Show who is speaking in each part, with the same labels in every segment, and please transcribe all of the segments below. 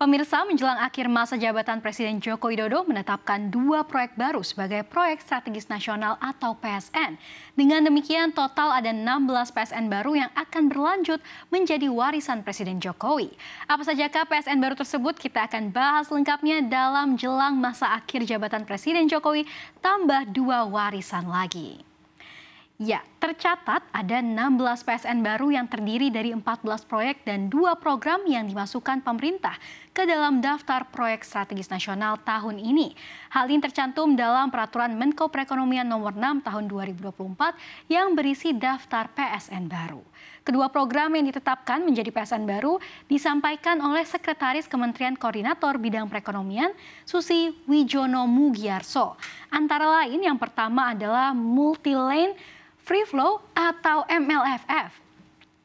Speaker 1: Pemirsa, menjelang akhir masa jabatan Presiden Joko Widodo menetapkan 2 proyek baru sebagai proyek strategis nasional atau PSN. Dengan demikian, total ada 16 PSN baru yang akan berlanjut menjadi warisan Presiden Jokowi. Apa sajakah PSN baru tersebut? Kita akan bahas lengkapnya dalam jelang masa akhir jabatan Presiden Jokowi tambah 2 warisan lagi. Ya, tercatat ada 16 PSN baru yang terdiri dari 14 proyek dan 2 program yang dimasukkan pemerintah ke dalam daftar proyek strategis nasional tahun ini. Hal ini tercantum dalam Peraturan Menko Perekonomian Nomor 6 Tahun 2024 yang berisi daftar PSN baru. Kedua program yang ditetapkan menjadi PSN baru disampaikan oleh Sekretaris Kementerian Koordinator Bidang Perekonomian Susi Wijono Mugiarso. Antara lain yang pertama adalah Multi-Lane Free Flow atau MLFF.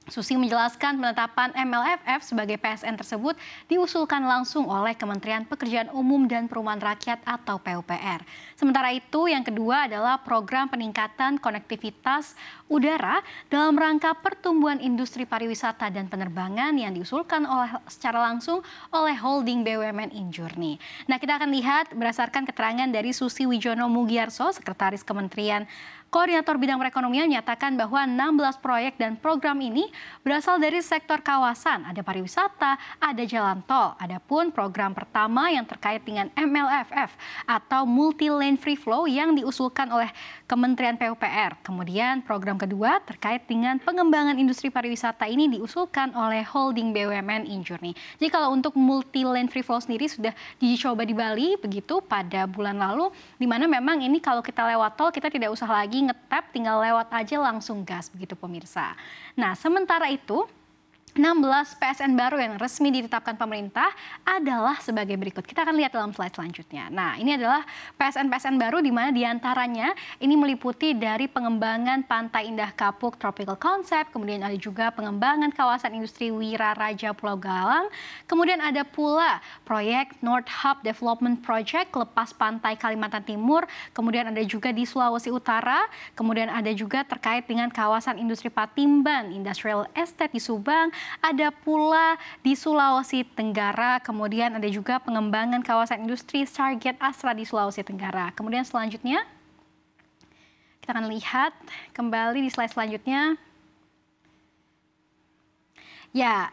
Speaker 1: Susi menjelaskan penetapan MLFF sebagai PSN tersebut diusulkan langsung oleh Kementerian Pekerjaan Umum dan Perumahan Rakyat atau PUPR. Sementara itu yang kedua adalah program peningkatan konektivitas udara dalam rangka pertumbuhan industri pariwisata dan penerbangan yang diusulkan secara langsung oleh holding BUMN Injourney. Nah, kita akan lihat berdasarkan keterangan dari Susi Wijono Mugiarso, Sekretaris Kementerian Koordinator Bidang Perekonomian menyatakan bahwa 16 proyek dan program ini berasal dari sektor kawasan, ada pariwisata, ada jalan tol. Adapun program pertama yang terkait dengan MLFF atau Multi Lane Free Flow yang diusulkan oleh Kementerian PUPR. Kemudian program kedua terkait dengan pengembangan industri pariwisata ini diusulkan oleh holding BUMN Injourney. Jadi kalau untuk Multi Lane Free Flow sendiri sudah dicoba di Bali begitu pada bulan lalu, di mana memang ini kalau kita lewat tol kita tidak usah lagi ngetap, tinggal lewat aja langsung gas begitu pemirsa. Nah, sementara itu 16 PSN baru yang resmi ditetapkan pemerintah adalah sebagai berikut. Kita akan lihat dalam slide selanjutnya. Nah, ini adalah PSN-PSN baru di mana diantaranya ini meliputi dari pengembangan Pantai Indah Kapuk Tropical Concept, kemudian ada juga pengembangan kawasan industri Wira Raja Pulau Galang, kemudian ada pula proyek North Hub Development Project Lepas Pantai Kalimantan Timur, kemudian ada juga di Sulawesi Utara, kemudian ada juga terkait dengan kawasan industri Patimban, Industrial Estate di Subang, ada pula di Sulawesi Tenggara, kemudian ada juga pengembangan kawasan industri Stargate Astra di Sulawesi Tenggara. Kemudian selanjutnya, kita akan lihat kembali di slide selanjutnya. Ya,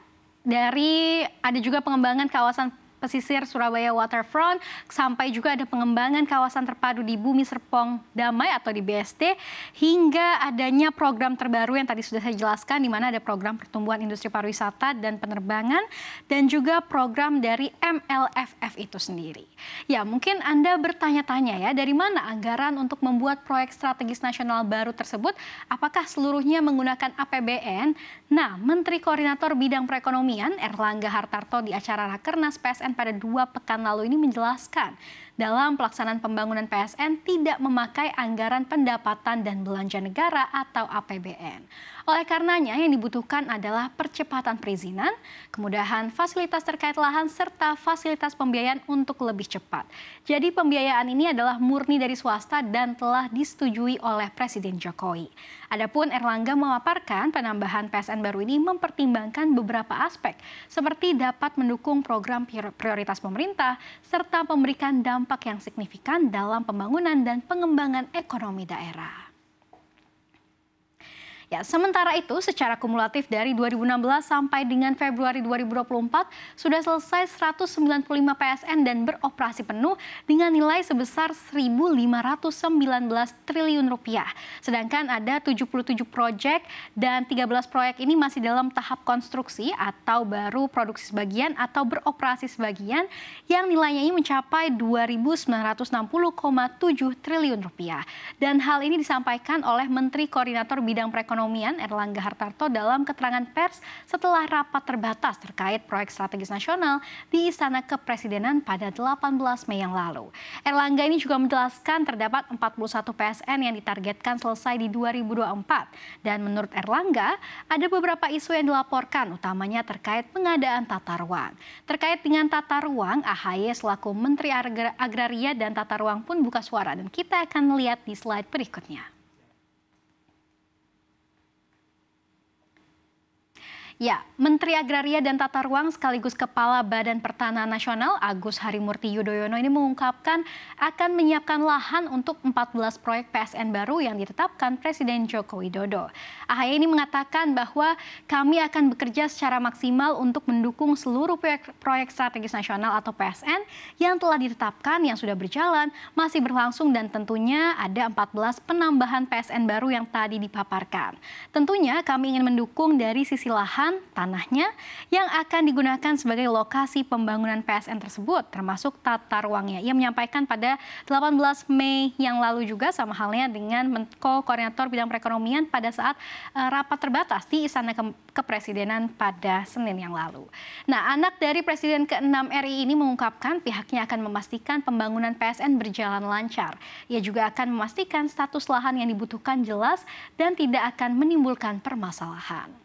Speaker 1: ada juga pengembangan kawasan pesisir Surabaya Waterfront, sampai juga ada pengembangan kawasan terpadu di Bumi Serpong Damai atau di BSD, hingga adanya program terbaru yang tadi sudah saya jelaskan, di mana ada program pertumbuhan industri pariwisata dan penerbangan, dan juga program dari MLFF itu sendiri. Ya, mungkin Anda bertanya-tanya ya, dari mana anggaran untuk membuat proyek strategis nasional baru tersebut? Apakah seluruhnya menggunakan APBN? Nah, Menteri Koordinator Bidang Perekonomian Erlangga Hartarto di acara Rakernas PSN pada 2 pekan lalu ini menjelaskan dalam pelaksanaan pembangunan PSN tidak memakai anggaran pendapatan dan belanja negara atau APBN. Oleh karenanya yang dibutuhkan adalah percepatan perizinan, kemudahan fasilitas terkait lahan, serta fasilitas pembiayaan untuk lebih cepat. Jadi pembiayaan ini adalah murni dari swasta dan telah disetujui oleh Presiden Jokowi. Adapun Erlangga memaparkan penambahan PSN baru ini mempertimbangkan beberapa aspek, seperti dapat mendukung program prioritas pemerintah, serta memberikan dampak yang signifikan dalam pembangunan dan pengembangan ekonomi daerah. Ya, sementara itu secara kumulatif dari 2016 sampai dengan Februari 2024 sudah selesai 195 PSN dan beroperasi penuh dengan nilai sebesar 1.519 triliun rupiah. Sedangkan ada 77 proyek dan 13 proyek ini masih dalam tahap konstruksi atau baru produksi sebagian atau beroperasi sebagian yang nilainya ini mencapai 2.960,7 triliun rupiah. Dan hal ini disampaikan oleh Menteri Koordinator Bidang Perekonomian Erlangga Hartarto dalam keterangan pers setelah rapat terbatas terkait proyek strategis nasional di Istana Kepresidenan pada 18 Mei yang lalu. Erlangga ini juga menjelaskan terdapat 41 PSN yang ditargetkan selesai di 2024. Dan menurut Erlangga, ada beberapa isu yang dilaporkan, utamanya terkait pengadaan tata ruang. Terkait dengan tata ruang, AHY selaku Menteri Agraria dan Tata Ruang pun buka suara, dan kita akan melihat di slide berikutnya. Ya, Menteri Agraria dan Tata Ruang sekaligus Kepala Badan Pertanahan Nasional Agus Harimurti Yudhoyono ini mengungkapkan akan menyiapkan lahan untuk 14 proyek PSN baru yang ditetapkan Presiden Joko Widodo. AHY ini mengatakan bahwa kami akan bekerja secara maksimal untuk mendukung seluruh proyek strategis nasional atau PSN yang telah ditetapkan, yang sudah berjalan, masih berlangsung dan tentunya ada 14 penambahan PSN baru yang tadi dipaparkan. Tentunya kami ingin mendukung dari sisi lahan, tanahnya yang akan digunakan sebagai lokasi pembangunan PSN tersebut, termasuk tata ruangnya. Ia menyampaikan pada 18 Mei yang lalu juga, sama halnya dengan Menko Koordinator Bidang Perekonomian pada saat rapat terbatas di Istana Kepresidenan pada Senin yang lalu. Nah, anak dari Presiden ke-6 RI ini mengungkapkan pihaknya akan memastikan pembangunan PSN berjalan lancar. Ia juga akan memastikan status lahan yang dibutuhkan jelas dan tidak akan menimbulkan permasalahan.